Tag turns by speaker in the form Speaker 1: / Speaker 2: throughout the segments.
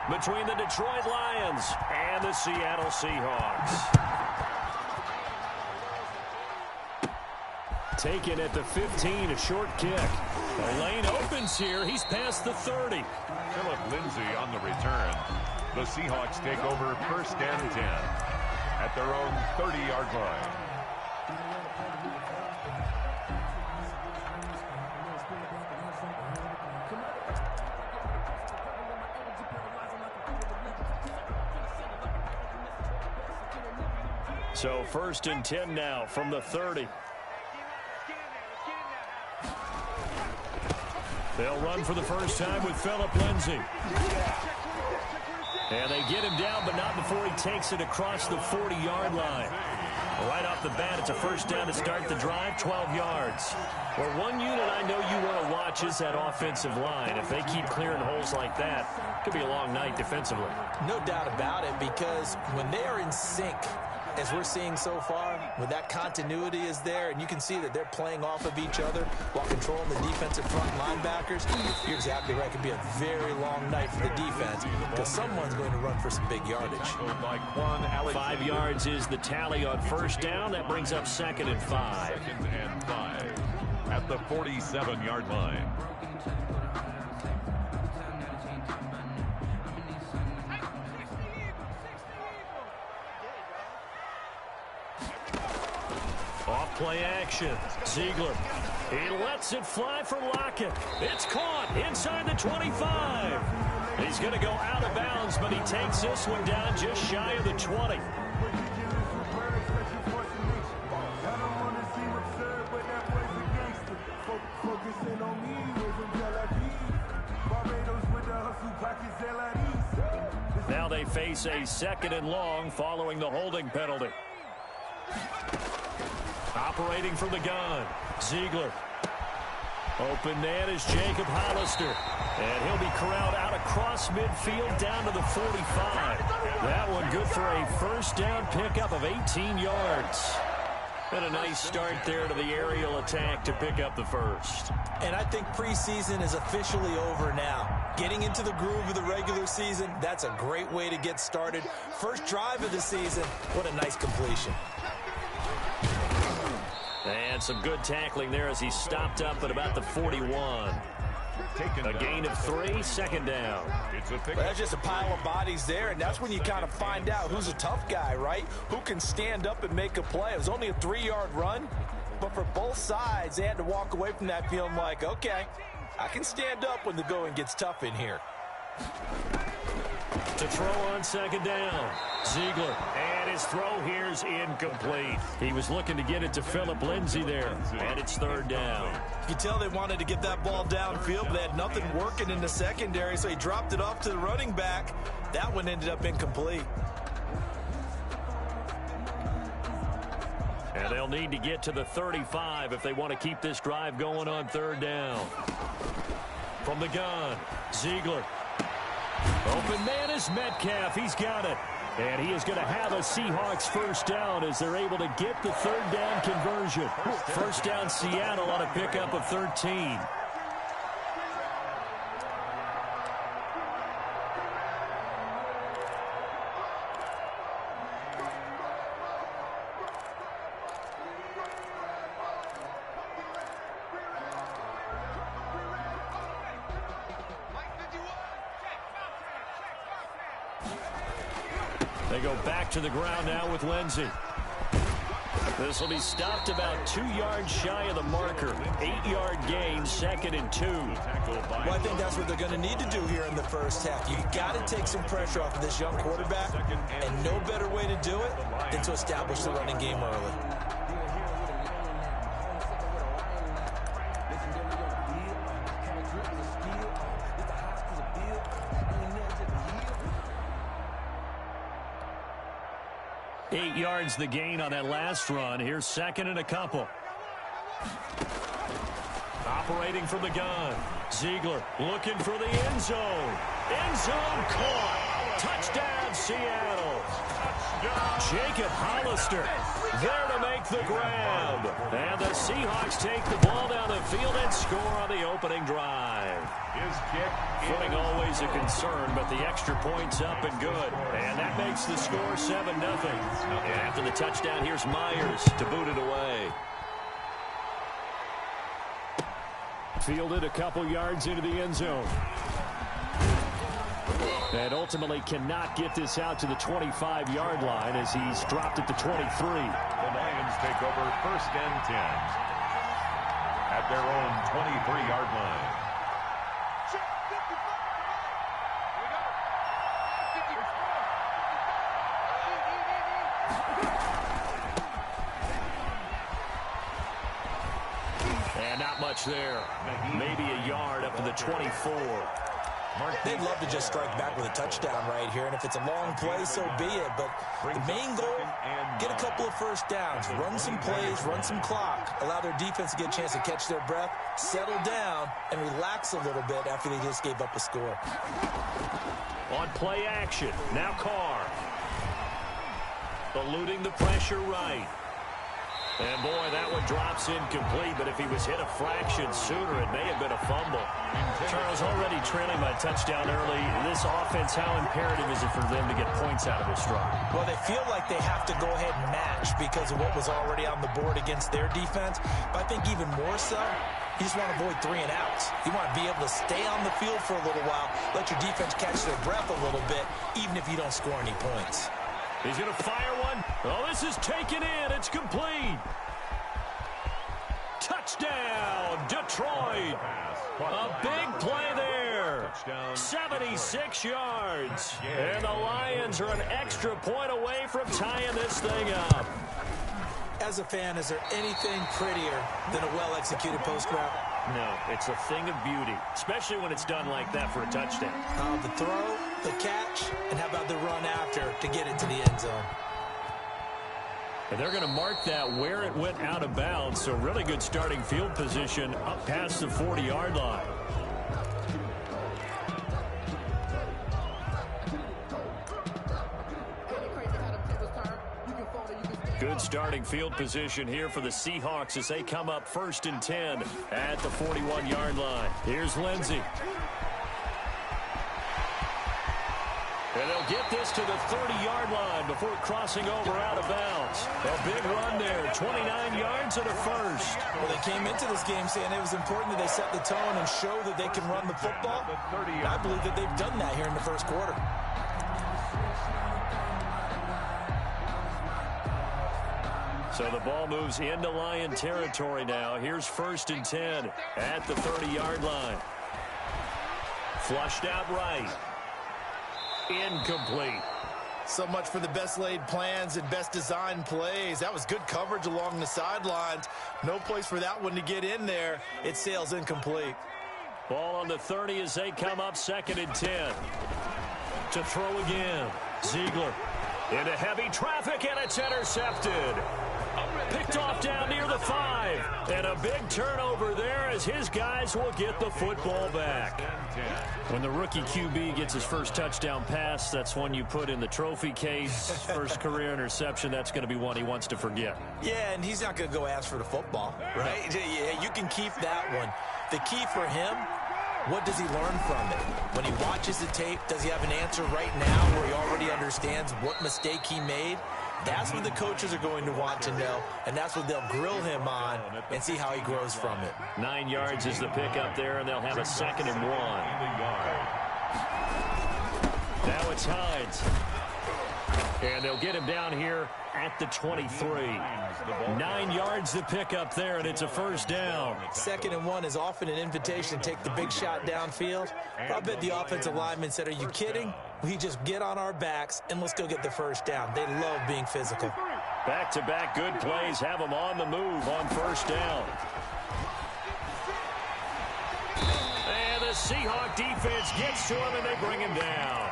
Speaker 1: between the Detroit Lions and the Seattle Seahawks. Taken at the 15, a short kick. The lane opens here. He's past the 30.
Speaker 2: Phillip Lindsay on the return. The Seahawks take over first and 10 at their own 30-yard line.
Speaker 1: So first and 10 now from the 30. They'll run for the first time with Phillip Lindsay. And they get him down, but not before he takes it across the 40-yard line. Right off the bat, it's a first down to start the drive, 12 yards. Well, one unit I know you want to watch is that offensive line. If they keep clearing holes like that, it could be a long night defensively.
Speaker 3: No doubt about it, because when they are in sync, as we're seeing so far, when that continuity is there, and you can see that they're playing off of each other while controlling the defensive front linebackers, you're exactly right. It could be a very long night for the defense because someone's going to run for some big yardage.
Speaker 1: 5 yards is the tally on first down. That brings up second and 5.
Speaker 2: Second and 5 at the 47-yard line.
Speaker 1: Off-play action. Ziegler. He lets it fly for Lockett. It's caught inside the 25. He's going to go out of bounds, but he takes this one down just shy of the 20. Now they face a second and long following the holding penalty. Operating from the gun, Ziegler. Open man is Jacob Hollister. And he'll be corralled out across midfield down to the 45. That one good for a first down pickup of 18 yards. And a nice start there to the aerial attack to pick up the first.
Speaker 3: And I think preseason is officially over now. Getting into the groove of the regular season, that's a great way to get started. First drive of the season, what a nice completion.
Speaker 1: And some good tackling there as he stopped up at about the 41. A gain of 3, second down.
Speaker 3: Well, that's just a pile of bodies there, and that's when you kind of find out who's a tough guy, right? Who can stand up and make a play. It was only a 3-yard run, but for both sides, they had to walk away from that feeling like, okay, I can stand up when the going gets tough in here.
Speaker 1: To throw on second down, Ziegler. And his throw here is incomplete. He was looking to get it to Phillip Lindsay there, and it's third down.
Speaker 3: You can tell they wanted to get that ball downfield, but they had nothing working in the secondary, so he dropped it off to the running back. That one ended up incomplete.
Speaker 1: And they'll need to get to the 35 if they want to keep this drive going on third down. From the gun, Ziegler. Open man is Metcalf. He's got it. And he is going to have a Seahawks first down as they're able to get the third down conversion. First down Seattle on a pickup of 13. They go back to the ground now with Lindsay. This will be stopped about 2 yards shy of the marker. 8-yard gain, second and 2.
Speaker 3: Well, I think that's what they're going to need to do here in the first half. You got to take some pressure off of this young quarterback, and no better way to do it than to establish the running game early.
Speaker 1: Eight yards the gain on that last run. Here's second and a couple. Operating from the gun. Ziegler looking for the end zone. End zone caught. Touchdown, Seattle. Jacob Hollister There to make the grab. And the Seahawks take the ball down the field and score on the opening drive.
Speaker 2: His kick.
Speaker 1: Footing always a concern, but the extra point's up and good. And that makes the score 7-0. And after the touchdown, here's Myers to boot it away. Fielded a couple yards into the end zone. And ultimately cannot get this out to the 25-yard line as he's dropped at the 23.
Speaker 2: The Lions take over 1st and 10 at their own 23-yard line.
Speaker 1: And not much there. Maybe a yard up to the 24.
Speaker 3: They'd love to just strike back with a touchdown right here, and if it's a long play, so be it. But the main goal, get a couple of first downs, run some plays, run some clock, allow their defense to get a chance to catch their breath, settle down, and relax a little bit after they just gave up a score.
Speaker 1: On play action, now Carr. Eluding the pressure right. And boy, that one drops incomplete, but if he was hit a fraction sooner, it may have been a fumble. Charles, already trailing by a touchdown early. This offense, how imperative is it for them to get points out of this drive?
Speaker 3: Well, they feel like they have to go ahead and match because of what was already on the board against their defense. But I think even more so, you just want to avoid 3 and outs. You want to be able to stay on the field for a little while, let your defense catch their breath a little bit, even if you don't score any points.
Speaker 1: He's going to fire one. Oh, this is taken in. It's complete. Touchdown, Detroit. A big play there. 76 yards. And the Lions are an extra point away from tying this thing up.
Speaker 3: As a fan, is there anything prettier than a well-executed post route?
Speaker 1: No, it's a thing of beauty, especially when it's done like that for a touchdown.
Speaker 3: The throw, the catch, and how about the run after to get it to the end zone?
Speaker 1: And they're going to mark that where it went out of bounds, so really good starting field position up past the 40-yard line. Good starting field position here for the Seahawks as they come up 1st and 10 at the 41-yard line. Here's Lindsey. And they'll get this to the 30-yard line before crossing over out of bounds. A big run there, 29 yards and a first.
Speaker 3: Well, they came into this game saying it was important that they set the tone and show that they can run the football. And I believe that they've done that here in the first quarter.
Speaker 1: So the ball moves into Lion territory now. Here's 1st and 10 at the 30-yard line. Flushed out right. Incomplete.
Speaker 3: So much for the best laid plans and best designed plays. That was good coverage along the sidelines. No place for that one to get in there. It sails incomplete.
Speaker 1: Ball on the 30 as they come up 2nd and 10. To throw again. Ziegler into heavy traffic, and it's intercepted. Picked off down near the 5. And a big turnover there as his guys will get the football back. When the rookie QB gets his first touchdown pass, that's one you put in the trophy case. First career interception, that's going to be one he wants to forget.
Speaker 3: Yeah, and he's not going to go ask for the football, right? Yeah, you can keep that one. The key for him, what does he learn from it? When he watches the tape, does he have an answer right now where he already understands what mistake he made? That's what the coaches are going to want to know, and that's what they'll grill him on and see how he grows from it.
Speaker 1: 9 yards is the pickup there, and they'll have a 2nd and 1. Now it's Hines. And they'll get him down here at the 23. 9 yards the pickup there, and it's a first down.
Speaker 3: 2nd and 1 is often an invitation to take the big shot downfield. I bet the offensive lineman said, are you kidding? We just get on our backs, and let's go get the first down. They love being physical.
Speaker 1: Back-to-back good plays have them on the move on first down. And the Seahawk defense gets to him, and they bring him down.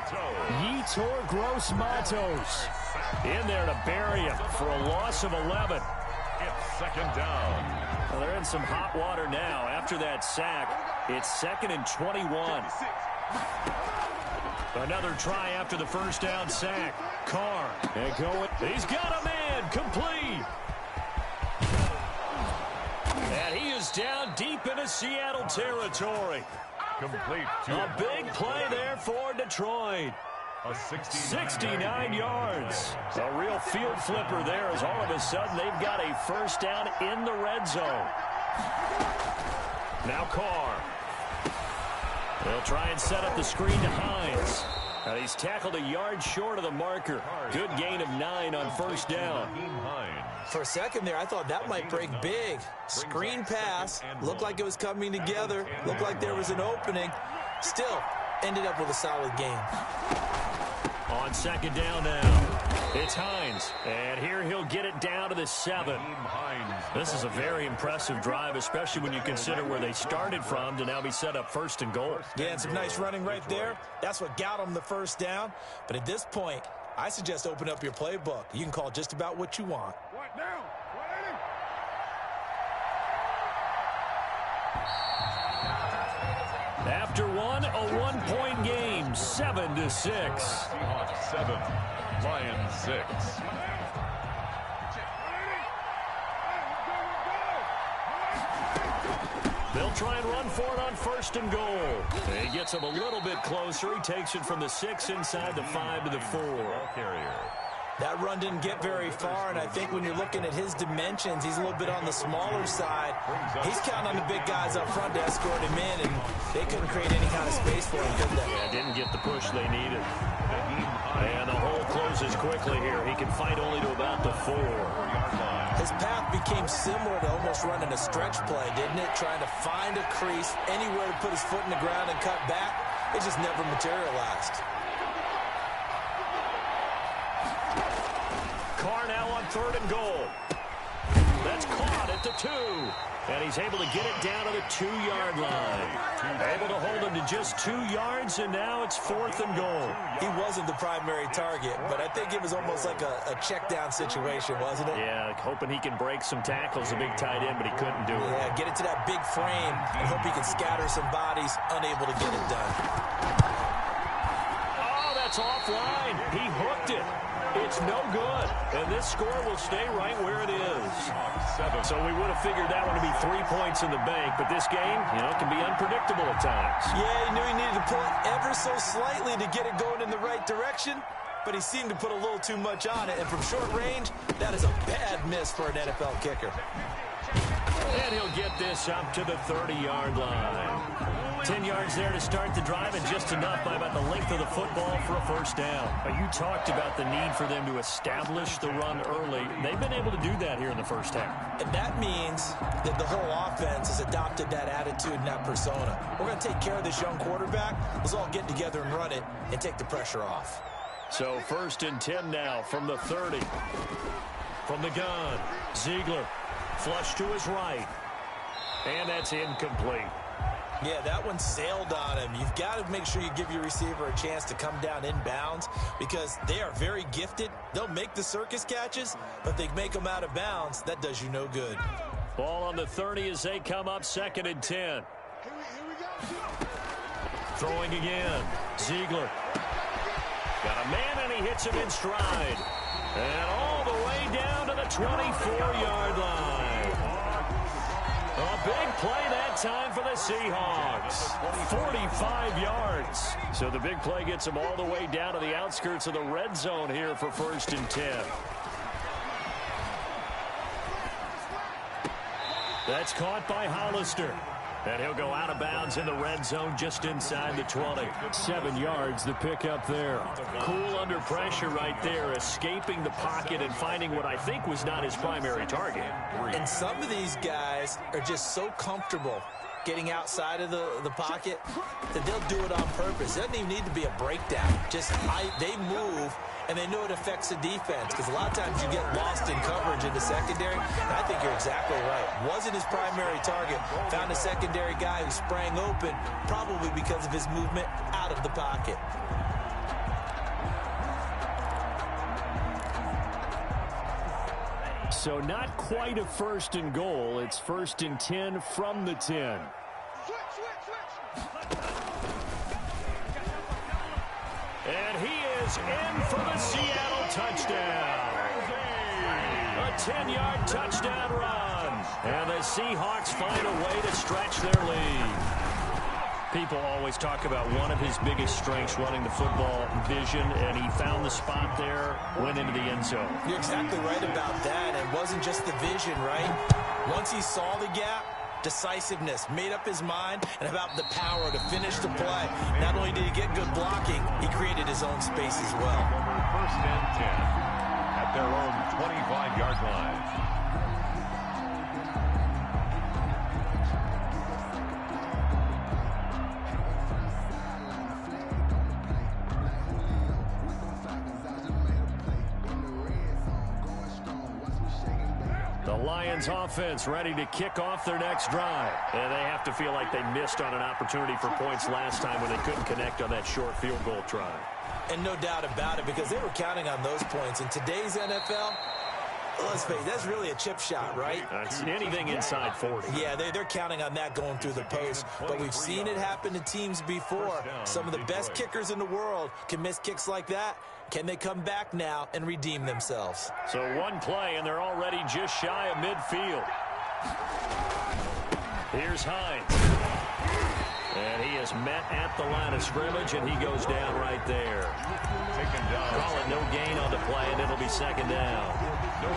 Speaker 1: Yetur Gross-Matos in there to bury him for a loss of 11.
Speaker 2: It's 2nd down.
Speaker 1: Well, they're in some hot water now. After that sack, it's 2nd and 21. Another try after the first down sack. Carr. And going. He's got a man. Complete. And he is down deep into Seattle territory.
Speaker 2: Complete.
Speaker 1: A big play there for Detroit. 69 yards. A real field flipper there as all of a sudden they've got a first down in the red zone. Now Carr. They'll try and set up the screen to Hines. He's tackled a yard short of the marker. Good gain of 9 on first down.
Speaker 3: For a second there, I thought that might break big. Screen pass. Looked like it was coming together. Looked like there was an opening. Still, ended up with a solid game.
Speaker 1: On second down now, it's Hines. And here he'll get it down to the 7. This is a very impressive drive, especially when you consider where they started from to now be set up first and goal.
Speaker 3: Yeah, and some nice running right there. That's what got them the first down. But at this point, I suggest open up your playbook. You can call just about what you want.
Speaker 2: What now?
Speaker 1: After one, a 1-point game, 7-6.
Speaker 2: Seahawks 7, Lions 6.
Speaker 1: They'll try and run for it on first and goal. He gets him a little bit closer. He takes it from the 6 inside the 5 to the 4.
Speaker 2: Carrier.
Speaker 3: That run didn't get very far, and I think when you're looking at his dimensions, he's a little bit on the smaller side. He's counting on the big guys up front to escort him in, and they couldn't create any kind of space for him, could they?
Speaker 1: Yeah, didn't get the push they needed. And the hole closes quickly here. He can fight only to about the 4.
Speaker 3: His path became similar to almost running a stretch play, didn't it? Trying to find a crease, anywhere to put his foot in the ground and cut back. It just never materialized.
Speaker 1: Carr now on third and goal. That's caught at the 2. And he's able to get it down to the 2-yard line. Able to hold him to just 2 yards, and now it's 4th and goal.
Speaker 3: He wasn't the primary target, but I think it was almost like a check-down situation, wasn't it?
Speaker 1: Yeah, hoping he can break some tackles, a big tight end, but he couldn't do it.
Speaker 3: Yeah, get it to that big frame and hope he can scatter some bodies, unable to get it done.
Speaker 1: Oh, that's offline. He hooked it. It's no good, and this score will stay right where it is. So we would have figured that one to be 3 points in the bank, but this game, can be unpredictable at times.
Speaker 3: Yeah, he knew he needed to pull it ever so slightly to get it going in the right direction, but he seemed to put a little too much on it, and from short range, that is a bad miss for an NFL kicker.
Speaker 1: And he'll get this up to the 30-yard line. 10 yards there to start the drive, and just enough by about the length of the football for a first down. You talked about the need for them to establish the run early. They've been able to do that here in the first half.
Speaker 3: And that means that the whole offense has adopted that attitude and that persona. We're going to take care of this young quarterback. Let's all get together and run it and take the pressure off.
Speaker 1: So 1st and 10 now from the 30. From the gun, Ziegler. Flush to his right. And that's incomplete.
Speaker 3: Yeah, that one sailed on him. You've got to make sure you give your receiver a chance to come down inbounds because they are very gifted. They'll make the circus catches, but they make them out of bounds. That does you no good.
Speaker 1: Ball on the 30 as they come up 2nd and 10. Throwing again. Ziegler. Got a man, and he hits him in stride. And all the way down to the 24-yard line. A big play that time for the Seahawks. 45 yards. So the big play gets them all the way down to the outskirts of the red zone here for 1st and 10. That's caught by Hollister. And he'll go out of bounds in the red zone just inside the 20. 7 yards the pickup there. Cool under pressure right there, escaping the pocket and finding what I think was not his primary target.
Speaker 3: And some of these guys are just so comfortable getting outside of the pocket that they'll do it on purpose. It doesn't even need to be a breakdown. They move, and they know it affects the defense because a lot of times you get lost in coverage in the secondary. And I think you're exactly right. Wasn't his primary target. Found a secondary guy who sprang open, probably because of his movement out of the pocket.
Speaker 1: So not quite a 1st and goal. It's 1st and 10 from the 10. is in for the Seattle touchdown. A 10-yard touchdown run. And the Seahawks find a way to stretch their lead. People always talk about one of his biggest strengths, running the football, vision, and he found the spot there, went into the end zone.
Speaker 3: You're exactly right about that. It wasn't just the vision, right? Once he saw the gap, decisiveness, made up his mind, and about the power to finish the play. Not only did he get good blocking, he created his own space as well.
Speaker 2: First and 10 at their own 25-yard line.
Speaker 1: Lions offense ready to kick off their next drive. And they have to feel like they missed on an opportunity for points last time when they couldn't connect on that short field goal try.
Speaker 3: And no doubt about it, because they were counting on those points. In today's NFL, let's face it, that's really a chip shot, right?
Speaker 1: That's anything inside 40.
Speaker 3: Yeah, they're counting on that going through the post. But we've seen it happen to teams before. Some of the best kickers in the world can miss kicks like that. Can they come back now and redeem themselves?
Speaker 1: So one play, and they're already just shy of midfield. Here's Hines. And he is met at the line of scrimmage, and he goes down right there. Call it no gain on the play, and it'll be second down.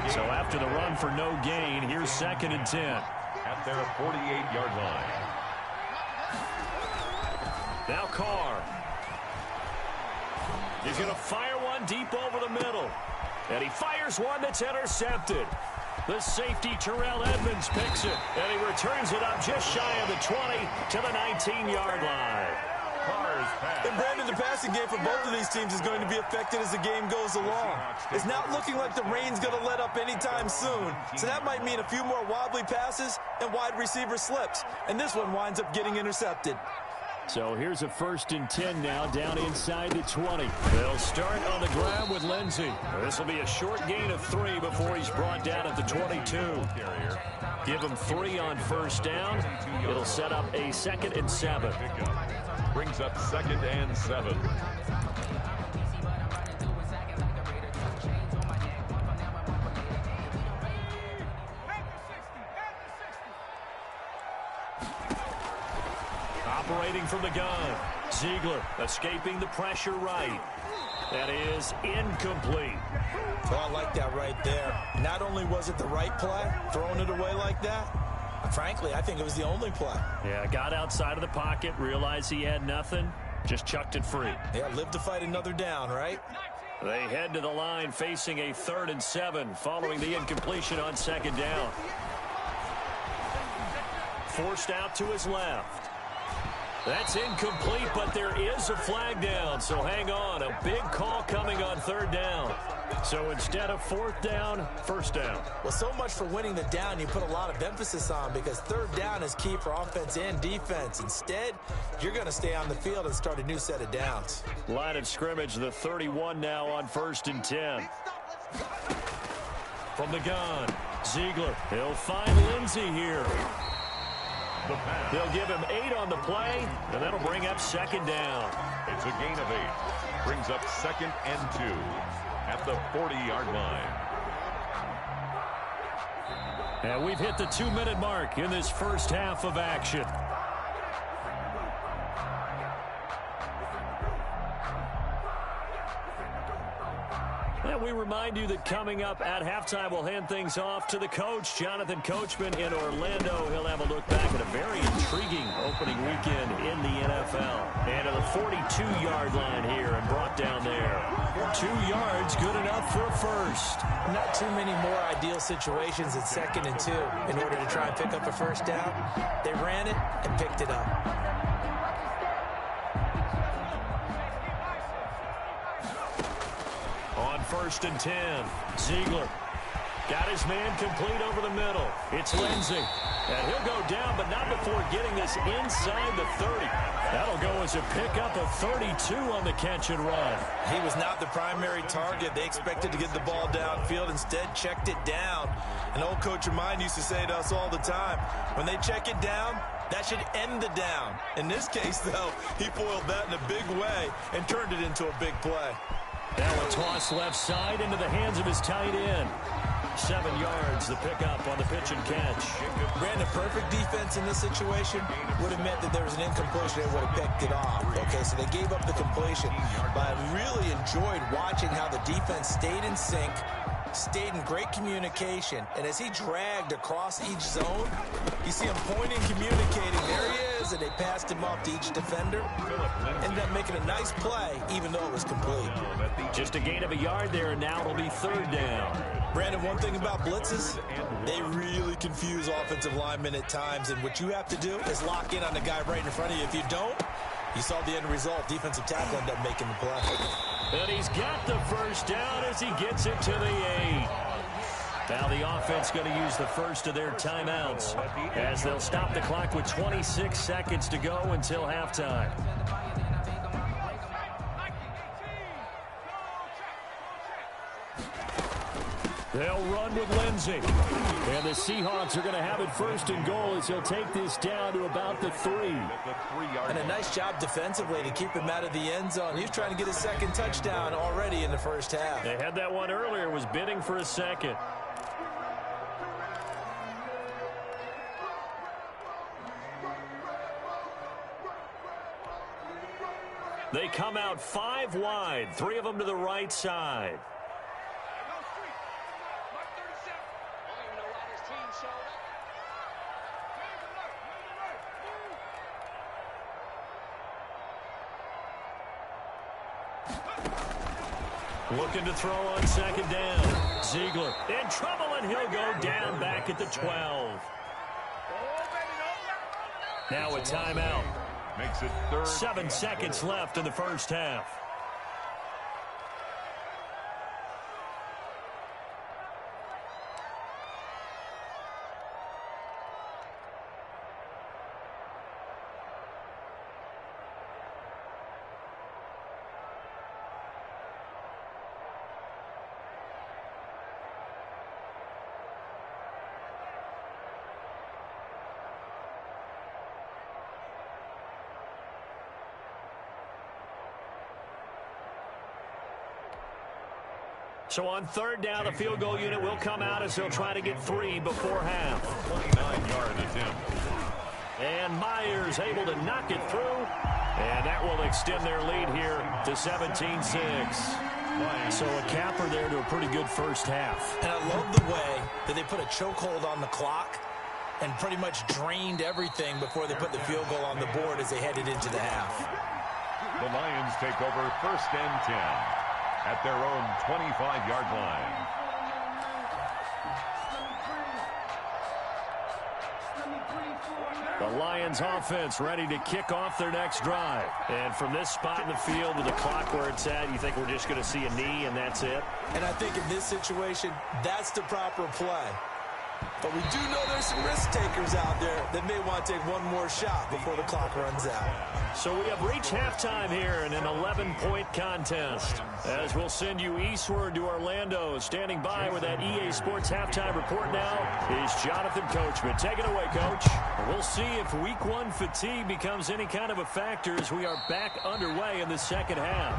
Speaker 1: So after the run for no gain, here's 2nd and 10.
Speaker 2: At their 48-yard line.
Speaker 1: Now Carr. He's going to fire one deep over the middle. And he fires one that's intercepted. The safety, Terrell Edmonds, picks it. And he returns it up just shy of the 20 to the 19-yard line.
Speaker 3: And Brandon, the passing game for both of these teams is going to be affected as the game goes along. It's not looking like the rain's going to let up anytime soon. So that might mean a few more wobbly passes and wide receiver slips. And this one winds up getting intercepted.
Speaker 1: So here's a 1st and 10 now, down inside the 20. They'll start on the ground with Lindsey. This will be a short gain of 3 before he's brought down at the 22. Give him 3 on 1st down. It'll set up a 2nd and 7.
Speaker 2: Brings up 2nd and 7.
Speaker 1: Operating from the gun. Ziegler escaping the pressure right. That is incomplete.
Speaker 3: Well, I like that right there. Not only was it the right play, throwing it away like that, frankly, I think it was the only play.
Speaker 1: Yeah, got outside of the pocket, realized he had nothing, just chucked it free.
Speaker 3: Yeah, live to fight another down, right?
Speaker 1: They head to the line facing a 3rd and 7 following the incompletion on 2nd down. Forced out to his left. That's incomplete, but there is a flag down, so hang on. A big call coming on 3rd down. So instead of 4th down, 1st down.
Speaker 3: Well, so much for winning the down you put a lot of emphasis on, because 3rd down is key for offense and defense. Instead, you're going to stay on the field and start a new set of downs.
Speaker 1: Line of scrimmage, the 31 now on 1st and 10. From the gun, Ziegler. He'll find Lindsey here. They'll give him 8 on the play, and that'll bring up 2nd down.
Speaker 2: It's a gain of 8. Brings up 2nd and 2 at the 40-yard line.
Speaker 1: And we've hit the 2-minute mark in this first half of action. And we remind you that coming up at halftime, we'll hand things off to the coach, Jonathan Coachman in Orlando. He'll have a look back at a very intriguing opening weekend in the NFL. And to the 42-yard line here and brought down there. 2 yards, good enough for a first.
Speaker 3: Not too many more ideal situations at 2nd and 2 in order to try and pick up a 1st down. They ran it and picked it up.
Speaker 1: On 1st and 10, Ziegler got his man complete over the middle. It's Lindsey. And he'll go down, but not before getting this inside the 30. That'll go as a pickup of 32 on the catch and run.
Speaker 3: He was not the primary target. They expected to get the ball downfield, instead checked it down. An old coach of mine used to say to us all the time, when they check it down, that should end the down. In this case, though, he foiled that in a big way and turned it into a big play.
Speaker 1: Now a toss left side into the hands of his tight end. 7 yards, the pickup on the pitch and catch.
Speaker 3: Brandon, perfect defense in this situation would have meant that there was an incompletion and would have picked it off. Okay, so they gave up the completion. But I really enjoyed watching how the defense stayed in sync, stayed in great communication, and as he dragged across each zone, you see him pointing, communicating. There he is, and they passed him off to each defender. Ended up making a nice play, even though it was complete.
Speaker 1: Just a gain of a yard there, and now it'll be 3rd down.
Speaker 3: Brandon, one thing about blitzes, they really confuse offensive linemen at times, and what you have to do is lock in on the guy right in front of you. If you don't, you saw the end result. Defensive tackle ended up making the play.
Speaker 1: And he's got the first down as he gets it to the 8. Now the offense going to use the first of their timeouts as they'll stop the clock with 26 seconds to go until halftime. They'll run with Lindsey. And the Seahawks are going to have it 1st and goal as he'll take this down to about the 3.
Speaker 3: And a nice job defensively to keep him out of the end zone. He's trying to get his 2nd touchdown already in the first half.
Speaker 1: They had that one earlier, was bidding for a 2nd. They come out 5 wide, 3 of them to the right side. Looking to throw on 2nd down. Ziegler in trouble, and he'll go down back at the 12. Now a timeout.
Speaker 2: Makes it 3rd.
Speaker 1: 7 seconds left in the first half. So on 3rd down, the field goal unit will come out as they'll try to get 3 before half.
Speaker 2: 29-yard attempt.
Speaker 1: And Myers able to knock it through. And that will extend their lead here to 17-6. So a capper there to a pretty good first half.
Speaker 3: And I love the way that they put a chokehold on the clock and pretty much drained everything before they put the field goal on the board as they headed into the half.
Speaker 2: The Lions take over 1st and 10 at their own 25-yard line.
Speaker 1: The Lions offense ready to kick off their next drive. And from this spot in the field with the clock where it's at, you think we're just going to see a knee and that's it?
Speaker 3: And I think in this situation, that's the proper play. But we do know there's some risk takers out there that may want to take one more shot before the clock runs out.
Speaker 1: So we have reached halftime here in an 11-point contest. As we'll send you eastward to Orlando. Standing by with that EA Sports halftime report now is Jonathan Coachman. Take it away, Coach. We'll see if week 1 fatigue becomes any kind of a factor as we are back underway in the second half.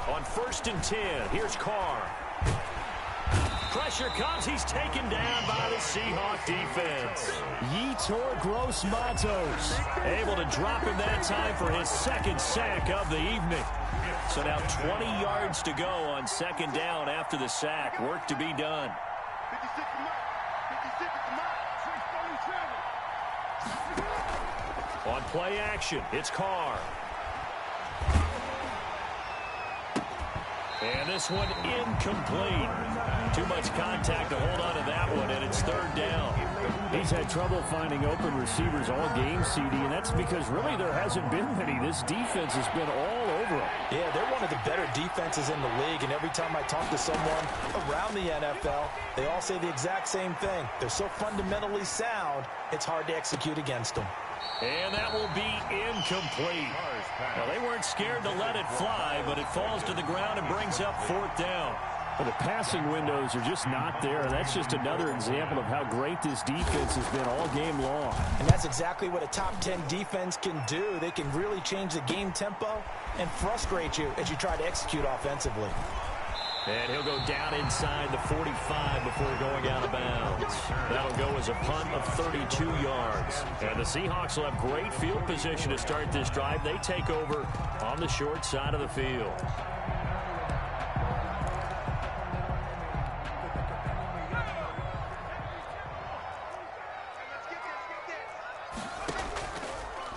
Speaker 1: On 1st and 10, here's Carr. Pressure comes. He's taken down by the Seahawk defense. Yetur Gross-Matos able to drop him that time for his 2nd sack of the evening. So now 20 yards to go on 2nd down after the sack. Work to be done. On play action, it's Carr. And this one incomplete. Too much contact to hold on to that one, and it's third down.
Speaker 4: He's had trouble finding open receivers all game, CD, and that's because really there hasn't been many. This defense has been all over him.
Speaker 3: Yeah, they're one of the better defenses in the league, and every time I talk to someone around the NFL, they all say the exact same thing. They're so fundamentally sound, it's hard to execute against them.
Speaker 1: And that will be incomplete. Well, they weren't scared to let it fly, but it falls to the ground and brings up fourth down.
Speaker 4: Well, the passing windows are just not there, and that's just another example of how great this defense has been all game long.
Speaker 3: And that's exactly what a top 10 defense can do. They can really change the game tempo and frustrate you as you try to execute offensively.
Speaker 1: And he'll go down inside the 45 before going out of bounds. That'll go as a punt of 32 yards. And the Seahawks will have great field position to start this drive. They take over on the short side of the field.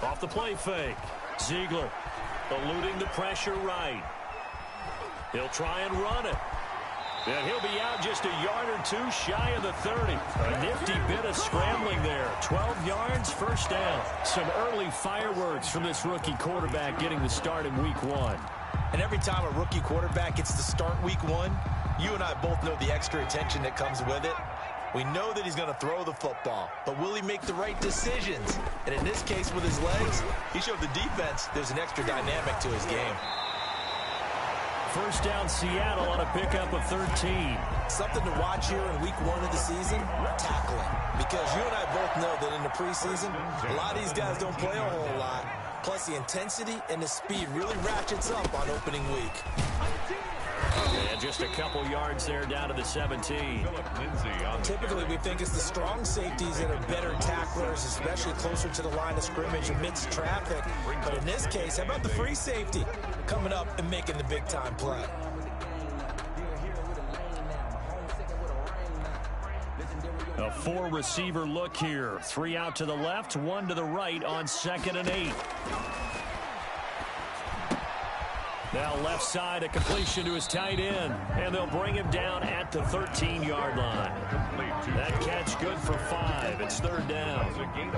Speaker 1: Off the play fake. Ziegler eluding the pressure right. He'll try and run it. And he'll be out just a yard or two shy of the 30. A nifty bit of scrambling there. 12 yards, first down. Some early fireworks from this rookie quarterback getting the start in week one.
Speaker 3: And every time a rookie quarterback gets to start week one, you and I both know the extra attention that comes with it. We know that he's going to throw the football, but will he make the right decisions? And in this case with his legs, he showed the defense there's an extra dynamic to his game.
Speaker 1: First down, Seattle on a pickup of 13.
Speaker 3: Something to watch here in week one of the season, tackling. Because you and I both know that in the preseason, a lot of these guys don't play a whole lot. Plus, the intensity and the speed really ratchets up on opening week.
Speaker 1: And just a couple yards there down to the 17.
Speaker 3: Typically, we think it's the strong safeties that are better tacklers, especially closer to the line of scrimmage amidst traffic. But in this case, how about the free safety coming up and making the big-time play?
Speaker 1: A four-receiver look here. 3 out to the left, 1 to the right on 2nd and 8. Now left side, a completion to his tight end. And they'll bring him down at the 13-yard line. That catch good for 5. It's third down.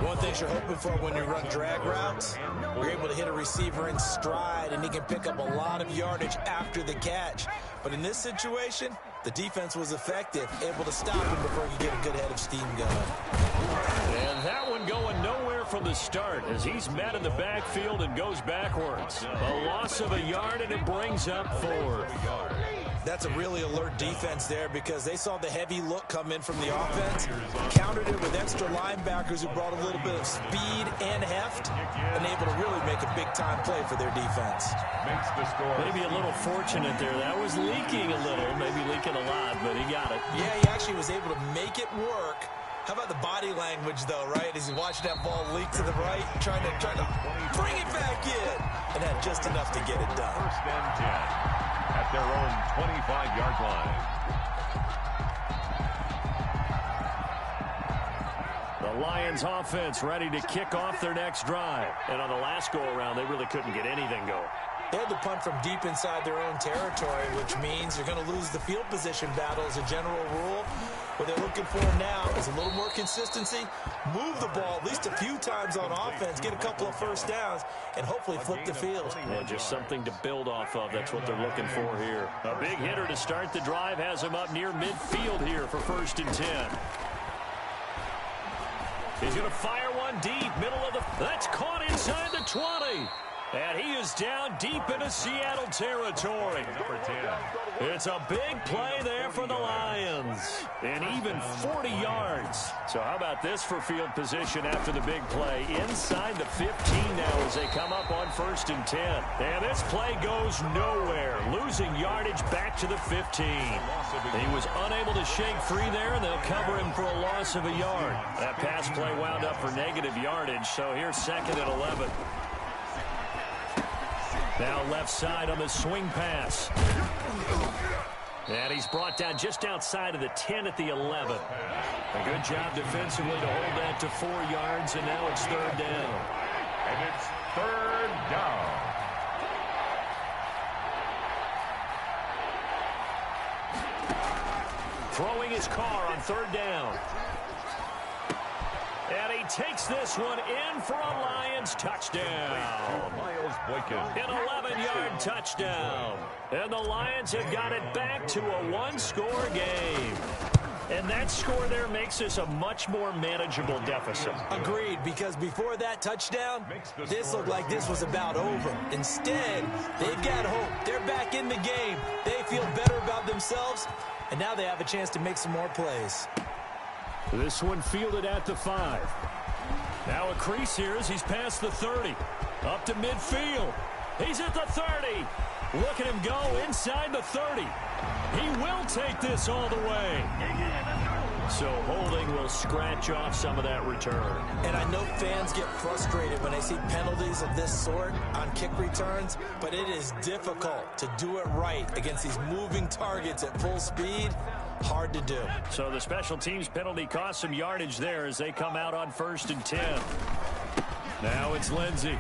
Speaker 3: One thing you're hoping for when you run drag routes, you're able to hit a receiver in stride, and he can pick up a lot of yardage after the catch. But in this situation, the defense was effective, able to stop him before he could get a good head of steam going.
Speaker 1: And that one going nowhere from the start as he's met in the backfield and goes backwards. A loss of a yard, and it brings up 4.
Speaker 3: That's a really alert defense there because they saw the heavy look come in from the offense, countered it with extra linebackers who brought a little bit of speed and heft, and able to really make a big-time play for their defense.
Speaker 1: Maybe a little fortunate there. That was leaking a little, maybe leaking a lot, but he got it.
Speaker 3: Yeah, he actually was able to make it work. How about the body language, though, right? As he watched that ball leak to the right, trying to bring it back in, and had just enough to get it done.
Speaker 2: First and 10 at their own 25-yard line.
Speaker 1: The Lions offense ready to kick off their next drive. And on the last go-around, they really couldn't get anything going.
Speaker 3: They had to punt from deep inside their own territory, which means you're going to lose the field position battle as a general rule. What they're looking for now is a little more consistency, move the ball at least a few times on offense, get a couple of first downs, and hopefully flip the field.
Speaker 1: Yeah, just something to build off of. That's what they're looking for here. A big hitter to start the drive has him up near midfield here for 1st and 10. He's going to fire one deep, middle of the... That's caught inside the 20. And he is down deep into Seattle territory.
Speaker 2: Number 10.
Speaker 1: It's a big play there for the Lions. And even 40 yards. So how about this for field position after the big play? Inside the 15 now as they come up on 1st and 10. And this play goes nowhere. Losing yardage back to the 15. He was unable to shake free there, and they'll cover him for a loss of a yard. That pass play wound up for negative yardage, so here's 2nd and 11. Now left side on the swing pass. And he's brought down just outside of the 10 at the 11. A good job defensively to hold that to 4 yards, and now it's third down.
Speaker 2: And it's third down.
Speaker 1: throwing his car on third down. And he takes this one in for a Lions touchdown.
Speaker 2: Miles Boykin.
Speaker 1: An 11-yard touchdown. And the Lions have got it back to a one-score game. And that score there makes this a much more manageable deficit.
Speaker 3: Agreed, because before that touchdown, this looked like this was about over. Instead, they've got hope. They're back in the game. They feel better about themselves, and now they have a chance to make some more plays.
Speaker 4: This one fielded at the 5.
Speaker 1: Now a crease here as he's past the 30. Up to midfield. He's at the 30. Look at him go inside the 30. He will take this all the way. So holding will scratch off some of that return.
Speaker 3: And I know fans get frustrated when they see penalties of this sort on kick returns, but it is difficult to do it right against these moving targets at full speed. Hard to do.
Speaker 1: So the special teams penalty cost some yardage there as they come out on 1st and 10. Now it's Lindsey.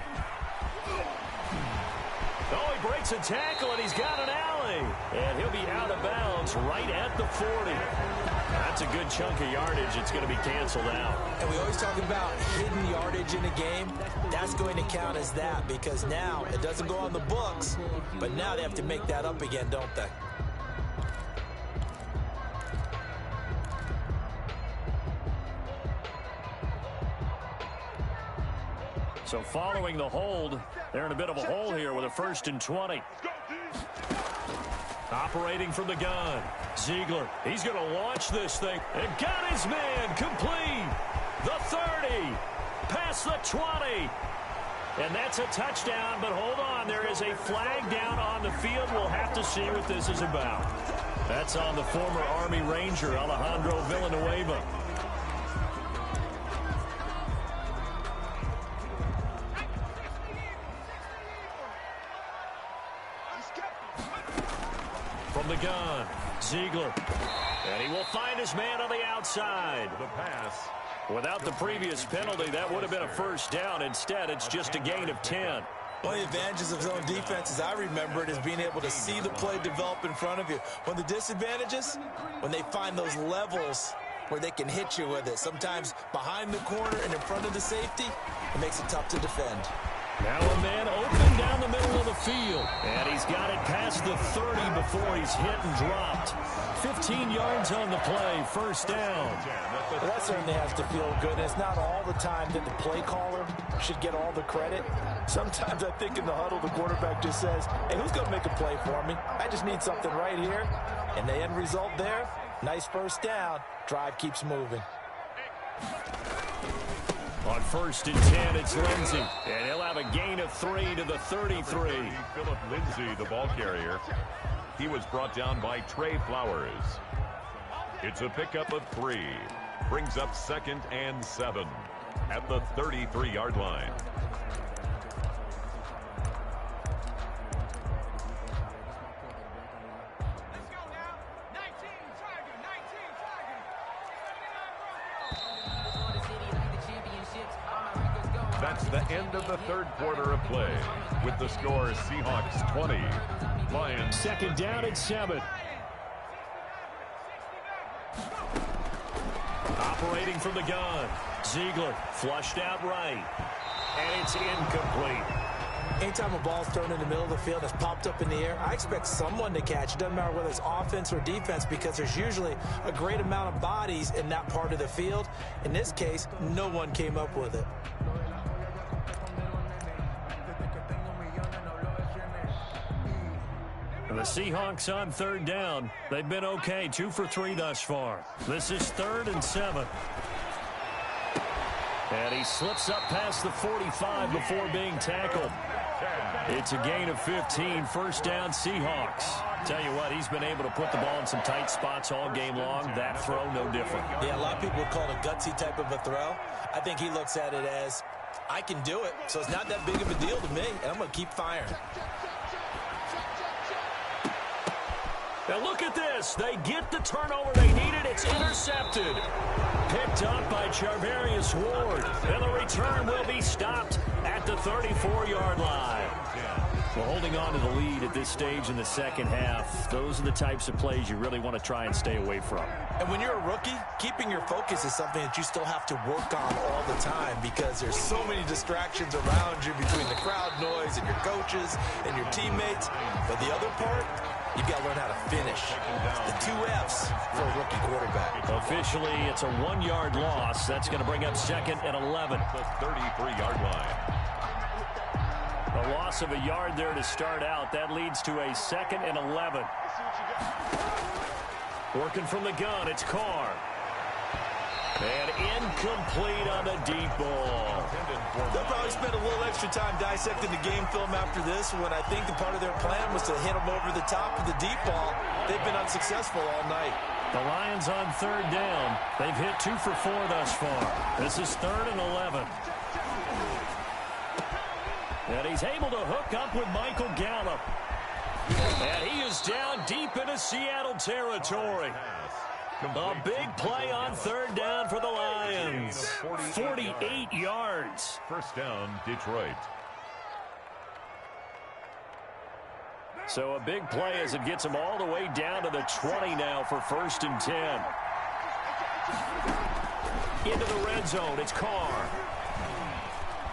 Speaker 1: Oh, he breaks a tackle, and he's got an alley. And he'll be out of bounds right at the 40. That's a good chunk of yardage. It's going to be canceled out.
Speaker 3: And we always talk about hidden yardage in a game. That's going to count as that because now it doesn't go on the books, but now they have to make that up again, don't they?
Speaker 1: So following the hold, they're in a bit of a hole here with a 1st and 20. Operating from the gun, Ziegler. He's going to launch this thing. And got his man complete. The 30. Past the 20. And that's a touchdown, but hold on. There is a flag down on the field. We'll have to see what this is about. That's on the former Army Ranger, Alejandro Villanueva. From the gun, Ziegler. And he will find his man on the outside.
Speaker 2: The pass.
Speaker 1: Without the previous penalty, that would have been a 1st down. Instead, it's just a gain of 10.
Speaker 3: One of the advantages of zone defense, as I remember it, is being able to see the play develop in front of you. One of the disadvantages, when they find those levels where they can hit you with it. Sometimes behind the corner and in front of the safety, it makes it tough to defend.
Speaker 1: Now a man open down the middle of the field. And he's got it past the 30 before he's hit and dropped. 15 yards on the play, 1st down.
Speaker 3: Well, that certainly has to feel good. It's not all the time that the play caller should get all the credit. Sometimes I think in the huddle, the quarterback just says, hey, who's going to make a play for me? I just need something right here. And the end result there, nice 1st down. Drive keeps moving.
Speaker 1: On 1st and 10, it's Lindsey. And he'll have a gain of 3 to the 33.
Speaker 2: Philip Lindsey, the ball carrier. He was brought down by Trey Flowers. It's a pickup of 3. Brings up 2nd and 7 at the 33-yard line. That's the end of the 3rd quarter of play. With the score, Seahawks 20, Lions.
Speaker 1: 2nd down and 7. Operating from the gun, Ziegler flushed out right. And it's incomplete.
Speaker 3: Anytime a ball's thrown in the middle of the field that's popped up in the air, I expect someone to catch. It doesn't matter whether it's offense or defense because there's usually a great amount of bodies in that part of the field. In this case, no one came up with it.
Speaker 1: And the Seahawks on 3rd down. They've been okay, 2 for 3 thus far. This is 3rd and 7. And he slips up past the 45 before being tackled. It's a gain of 15, 1st down Seahawks. Tell you what, he's been able to put the ball in some tight spots all game long. That throw, no different.
Speaker 3: Yeah, a lot of people would call it a gutsy type of a throw. I think he looks at it as, I can do it, so it's not that big of a deal to me, and I'm going to keep firing.
Speaker 1: Now look at this. They get the turnover they needed. It's intercepted. Picked up by Charvarius Ward. And the return will be stopped at the 34-yard line.
Speaker 4: Well, holding on to the lead at this stage in the second half, those are the types of plays you really want to try and stay away from.
Speaker 3: And when you're a rookie, keeping your focus is something that you still have to work on all the time because there's so many distractions around you between the crowd noise and your coaches and your teammates. But the other part, you've got to learn how to finish. The 2 F's for a rookie quarterback.
Speaker 1: Officially, it's a 1-yard loss. That's going to bring up 2nd and 11.
Speaker 2: The 33-yard line.
Speaker 1: A loss of a yard there to start out. That leads to a 2nd and 11. Working from the gun, it's Carr. And incomplete on the deep ball.
Speaker 3: They'll probably spend a little extra time dissecting the game film after this when I think the part of their plan was to hit them over the top of the deep ball. They've been unsuccessful all night.
Speaker 1: The Lions on 3rd down. They've hit 2 for 4 thus far. This is 3rd and 11. And he's able to hook up with Michael Gallup. And he is down deep into Seattle territory. A big play on 3rd down for the Lions. 48 yards.
Speaker 2: First down, Detroit.
Speaker 1: So a big play as it gets them all the way down to the 20 now for 1st and 10. Into the red zone, it's Carr.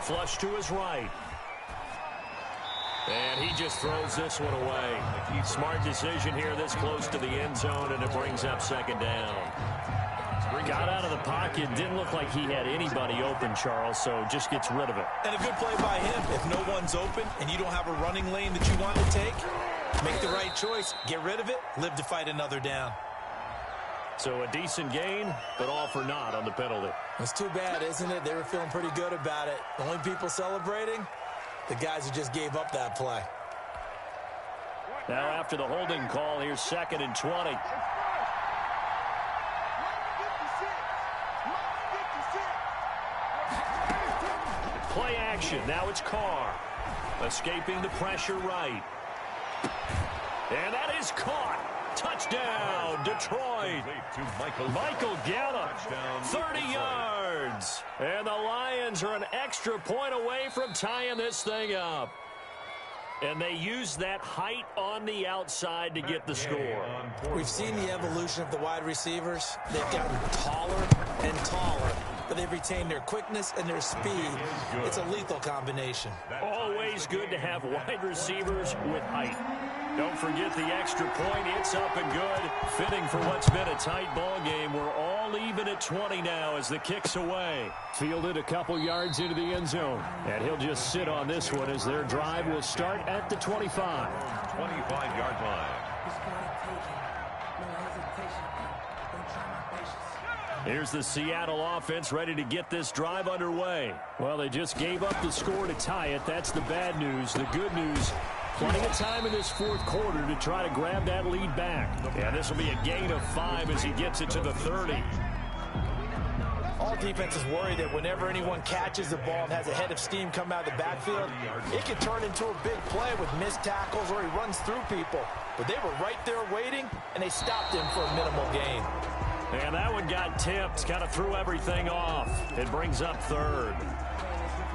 Speaker 1: Flush to his right. And he just throws this one away. Smart decision here this close to the end zone, and it brings up 2nd down. Got out of the pocket. Didn't look like he had anybody open, Charles, so just gets rid of it.
Speaker 3: And a good play by him. If no one's open and you don't have a running lane that you want to take, make the right choice. Get rid of it. Live to fight another down.
Speaker 1: So a decent gain, but all for naught on the penalty.
Speaker 3: It's too bad, isn't it? They were feeling pretty good about it. The only people celebrating, the guys who just gave up that play.
Speaker 1: Now after the holding call, here's 2nd and 20. Play action. Now it's Carr. Escaping the pressure right. And that is caught. Touchdown, Detroit. Michael Gallup, 30 yards. And the Lions are an extra point away from tying this thing up. And they use that height on the outside to get the score.
Speaker 3: We've seen the evolution of the wide receivers. They've gotten taller and taller, but they've retained their quickness and their speed. It's a lethal combination.
Speaker 1: Always good to have wide receivers with height. Don't forget the extra point. It's up and good. Fitting for what's been a tight ball game. We're all even at 20 now as the kick's away.
Speaker 4: Fielded a couple yards into the end zone. And he'll just sit on this one as their drive will start at the 25.
Speaker 2: 25-yard line.
Speaker 1: Here's the Seattle offense ready to get this drive underway.
Speaker 4: Well, they just gave up the score to tie it. That's the bad news. The good news, plenty of time in this 4th quarter to try to grab that lead back.
Speaker 1: Yeah, this will be a gain of 5 as he gets it to the 30.
Speaker 3: All defenses worry that whenever anyone catches the ball and has a head of steam come out of the backfield, it can turn into a big play with missed tackles or he runs through people. But they were right there waiting, and they stopped him for a minimal gain.
Speaker 1: And that one got tipped, kind of threw everything off. It brings up 3rd.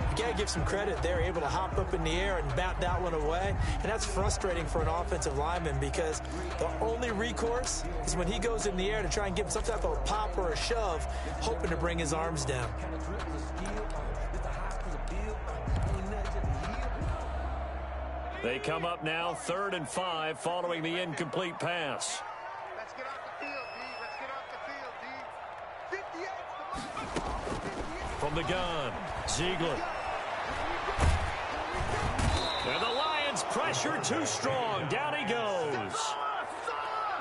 Speaker 3: You got to give some credit. They're able to hop up in the air and bat that one away. And that's frustrating for an offensive lineman because the only recourse is when he goes in the air to try and give some type of a pop or a shove, hoping to bring his arms down.
Speaker 1: They come up now 3rd and 5 following the incomplete pass.
Speaker 5: Let's get off the field, D. Let's get off the field, D. 58.
Speaker 1: From the gun, Ziegler. And the Lions pressure too strong. Down he goes.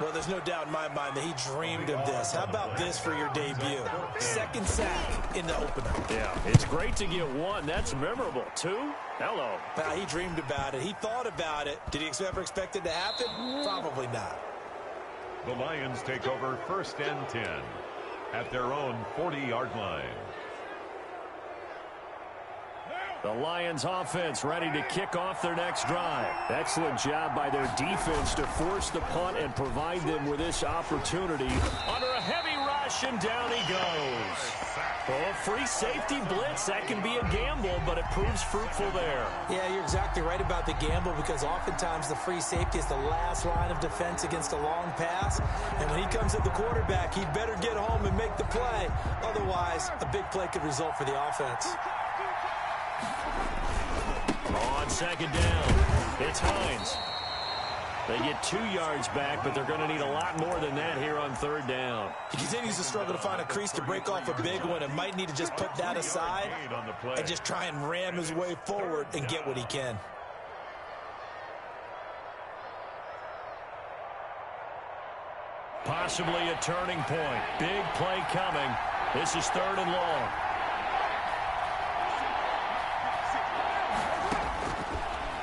Speaker 3: Well, there's no doubt in my mind that he dreamed of this. How about this for your debut? 2nd sack in the opener.
Speaker 1: Yeah, it's great to get 1. That's memorable. 2? Hello.
Speaker 3: He dreamed about it. He thought about it. Did he ever expect it to happen? Probably not.
Speaker 2: The Lions take over 1st and 10 at their own 40-yard line.
Speaker 1: The Lions offense ready to kick off their next drive.
Speaker 4: Excellent job by their defense to force the punt and provide them with this opportunity.
Speaker 1: Under a heavy rush, possession. Down he goes. Oh, free safety blitz. That can be a gamble, but it proves fruitful there.
Speaker 3: Yeah, you're exactly right about the gamble because oftentimes the free safety is the last line of defense against a long pass. And when he comes at the quarterback, he'd better get home and make the play. Otherwise, a big play could result for the offense.
Speaker 1: On second down, it's Hines. They get 2 yards back, but they're going to need a lot more than that here on third down.
Speaker 3: He continues to struggle to find a crease to break off a big one and might need to just put that aside and just try and ram his way forward and get what he can.
Speaker 1: Possibly a turning point. Big play coming. This is third and long.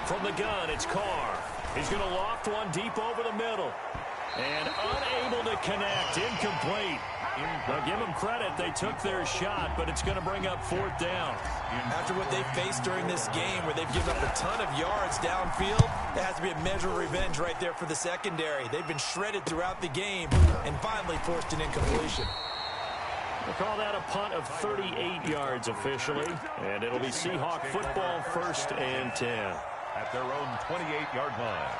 Speaker 1: From the gun, it's Carr. He's going to loft one deep over the middle. And unable to connect. Incomplete. Now, give them credit. They took their shot, but it's going to bring up fourth down.
Speaker 3: After what they faced during this game where they've given up a ton of yards downfield, there has to be a measure of revenge right there for the secondary. They've been shredded throughout the game and finally forced an incompletion.
Speaker 1: We'll call that a punt of 38 yards officially. And it'll be Seahawk football, 1st and 10.
Speaker 2: At their own 28-yard line.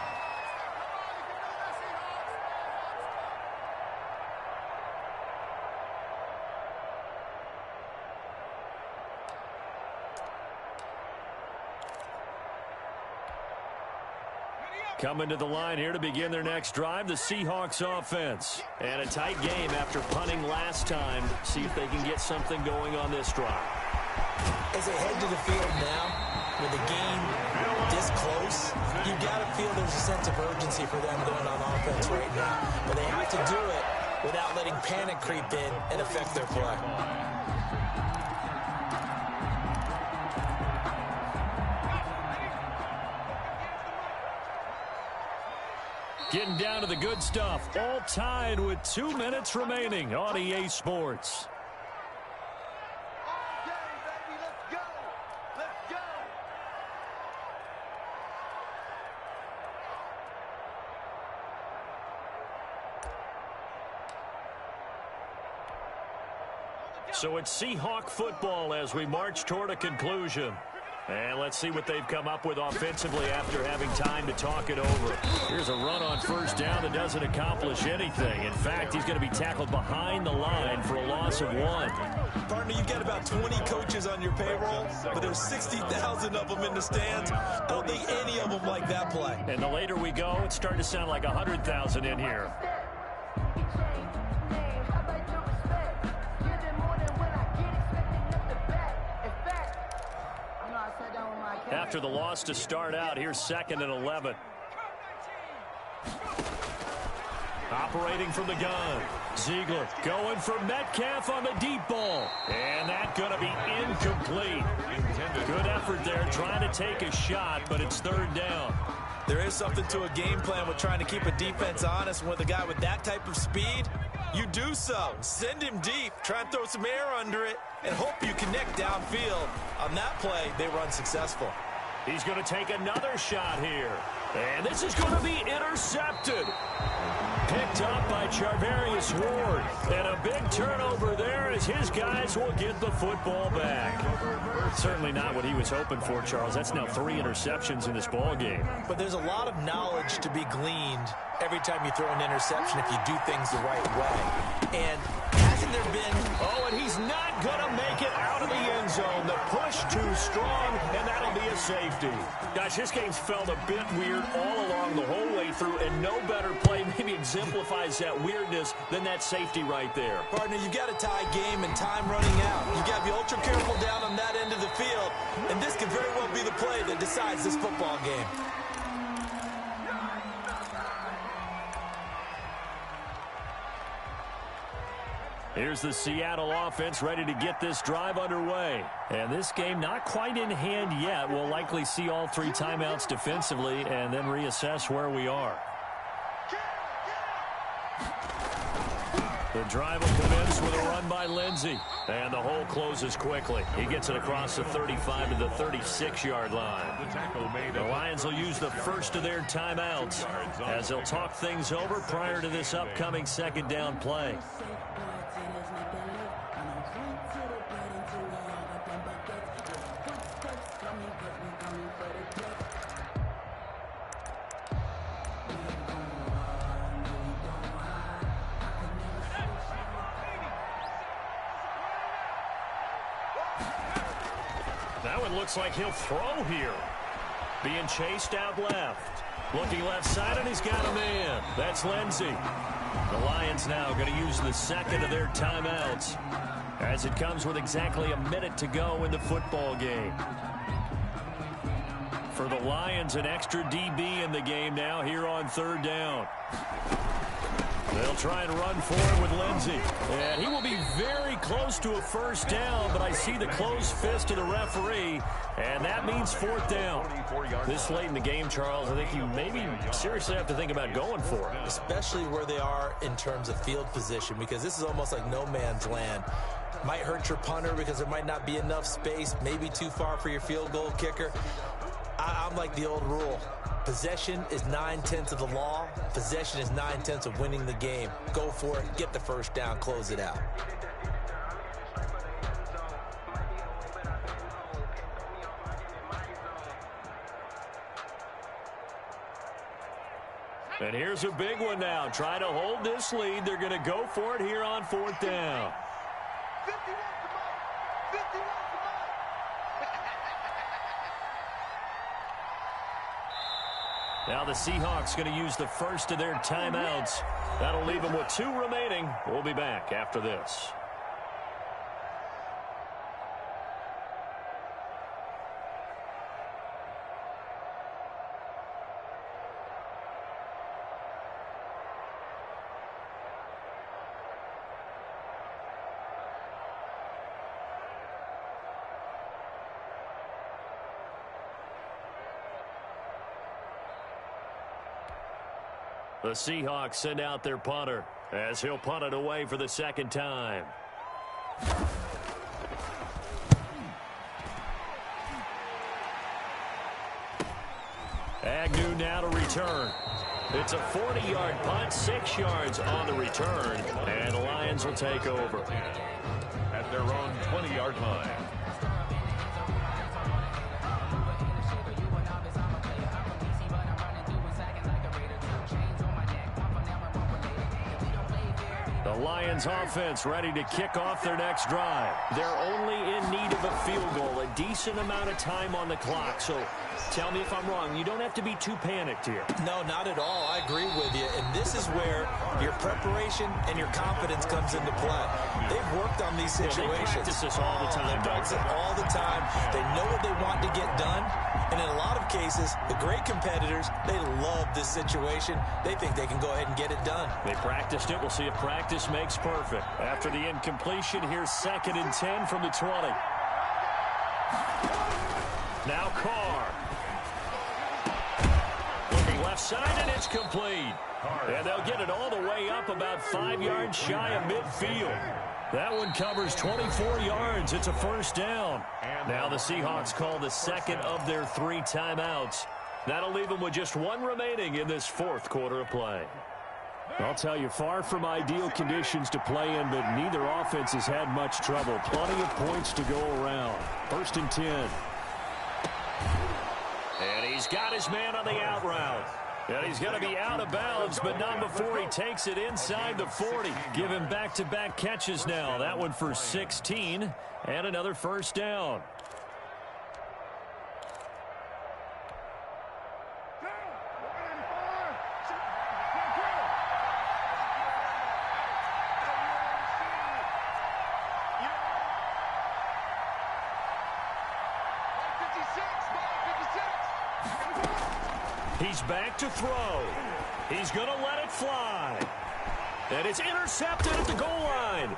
Speaker 1: Coming to the line here to begin their next drive, the Seahawks offense. And a tight game after punting last time. See if they can get something going on this drive.
Speaker 3: As they head to the field now, with the game this close, you got to feel there's a sense of urgency for them going on offense right now. But they have to do it without letting panic creep in and affect their play.
Speaker 1: Getting down to the good stuff. All tied with 2 minutes remaining on EA Sports. So it's Seahawk football as we march toward a conclusion. And let's see what they've come up with offensively after having time to talk it over. Here's a run on first down that doesn't accomplish anything. In fact, he's going to be tackled behind the line for a loss of 1.
Speaker 3: Partner, you've got about 20 coaches on your payroll, but there's 60,000 of them in the stands. Don't think any of them like that play.
Speaker 1: And the later we go, it's starting to sound like 100,000 in here. After the loss to start out, here's 2nd and 11. Operating from the gun. Ziegler going for Metcalf on the deep ball. And that's going to be incomplete. Good effort there trying to take a shot, but it's third down.
Speaker 3: There is something to a game plan with trying to keep a defense honest. With a guy with that type of speed, you do so. Send him deep, try and throw some air under it, and hope you connect downfield. On that play, they were unsuccessful.
Speaker 1: He's going to take another shot here. And this is going to be intercepted. Picked up by Charvarius Ward. And a big turnover there as his guys will get the football back. Certainly not what he was hoping for, Charles. That's now 3 interceptions in this ball game.
Speaker 3: But there's a lot of knowledge to be gleaned every time you throw an interception if you do things the right way. And hasn't there been...
Speaker 1: Oh, and he's not going to make it out of the end zone. The push too strong, and that'll be a safety. Guys, this game's felt a bit weird all along the whole way through, and no better play maybe exemplifies that weirdness than that safety right there.
Speaker 3: Partner, you've got a tie game and time running out. You've got to be ultra careful down on that end of the field, and this could very well be the play that decides this football game.
Speaker 1: Here's the Seattle offense ready to get this drive underway. And this game not quite in hand yet. We'll likely see all 3 timeouts defensively and then reassess where we are. The drive will commence with a run by Lindsey. And the hole closes quickly. He gets it across the 35 to the 36-yard line. The Lions will use the first of their timeouts as they'll talk things over prior to this upcoming second down play. That one looks like he'll throw here. Being chased out left. Looking left side, and he's got a man. That's Lindsey. The Lions now going to use the second of their timeouts as it comes with exactly a minute to go in the football game. For the Lions, an extra DB in the game now here on third down. They'll try and run forward with Lindsey. And he will be very close to a first down, but I see the closed fist of the referee, and that means fourth down. This late in the game, Charles, I think you maybe seriously have to think about going for it.
Speaker 3: Especially where they are in terms of field position, because this is almost like no man's land. Might hurt your punter because there might not be enough space, maybe too far for your field goal kicker. I'm like the old rule. Possession is 9/10 of the law. Possession is 9/10 of winning the game. Go for it. Get the first down. Close it out.
Speaker 1: And here's a big one now. Trying to hold this lead. They're going to go for it here on fourth down.
Speaker 5: 51 to Mike. 51 to Mike.
Speaker 1: Now the Seahawks going to use the first of their timeouts. That'll leave them with 2 remaining. We'll be back after this. The Seahawks send out their punter as he'll punt it away for the second time. Agnew now to return. It's a 40-yard punt, 6 yards on the return, and the Lions will take over.
Speaker 2: At their own 20-yard line.
Speaker 1: The Lions offense ready to kick off their next drive. They're only in need of a field goal, a decent amount of time on the clock. So tell me if I'm wrong. You don't have to be too panicked here.
Speaker 3: No, not at all. I agree with you. And this is where your preparation and your confidence comes into play. They've worked on these situations.
Speaker 1: They practice this all the time.
Speaker 3: They practice it all the time. They know what they want to get done. And in a lot of cases, the great competitors, they love this situation. They think they can go ahead and get it done.
Speaker 1: They practiced it. We'll see if practice makes perfect. After the incompletion, here's 2nd and 10 from the 20. Now Carr. Looking left side, and it's complete. And they'll get it all the way up about 5 yards shy of midfield. That one covers 24 yards. It's a first down. Now the Seahawks call the second of their 3 timeouts. That'll leave them with just 1 remaining in this 4th quarter of play.
Speaker 4: I'll tell you, far from ideal conditions to play in, but neither offense has had much trouble. Plenty of points to go around. 1st and 10.
Speaker 1: And he's got his man on the out route. And he's going to be out of bounds, but not before he takes it inside the 40. Give him back-to-back catches now. That one for 16 and another first down. He's back to throw. He's going to let it fly. And it's intercepted at the goal line.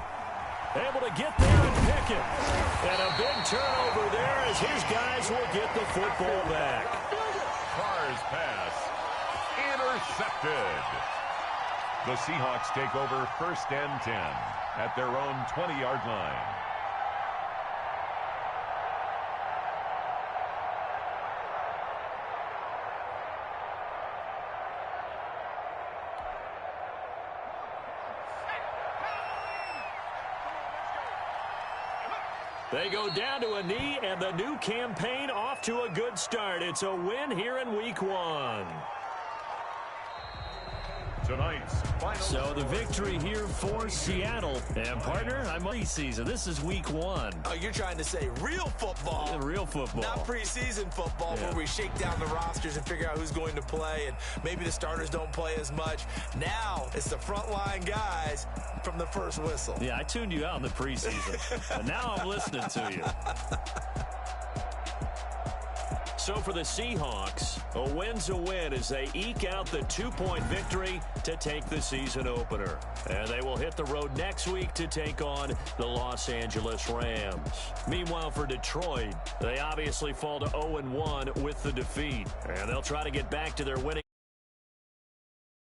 Speaker 1: Able to get there and pick it. And a big turnover there as his guys will get the football back.
Speaker 2: Carr's pass intercepted. The Seahawks take over 1st and 10 at their own 20-yard line.
Speaker 1: They go down to a knee, and the new campaign off off to a good start. It's a win here in Week 1.
Speaker 2: Tonight's final
Speaker 4: So the victory here for Seattle. And, partner, I'm preseason. This is Week 1.
Speaker 3: Oh, you're trying to say real football.
Speaker 4: Real football.
Speaker 3: Not preseason football where we shake down the rosters and figure out who's going to play, and maybe the starters don't play as much. Now it's the frontline guys from the first whistle.
Speaker 4: Yeah, I tuned you out in the preseason. And now I'm listening to you.
Speaker 1: So for the Seahawks, a win's a win as they eke out the 2-point victory to take the season opener. And they will hit the road next week to take on the Los Angeles Rams. Meanwhile, for Detroit, they obviously fall to 0-1 with the defeat. And they'll try to get back to their winning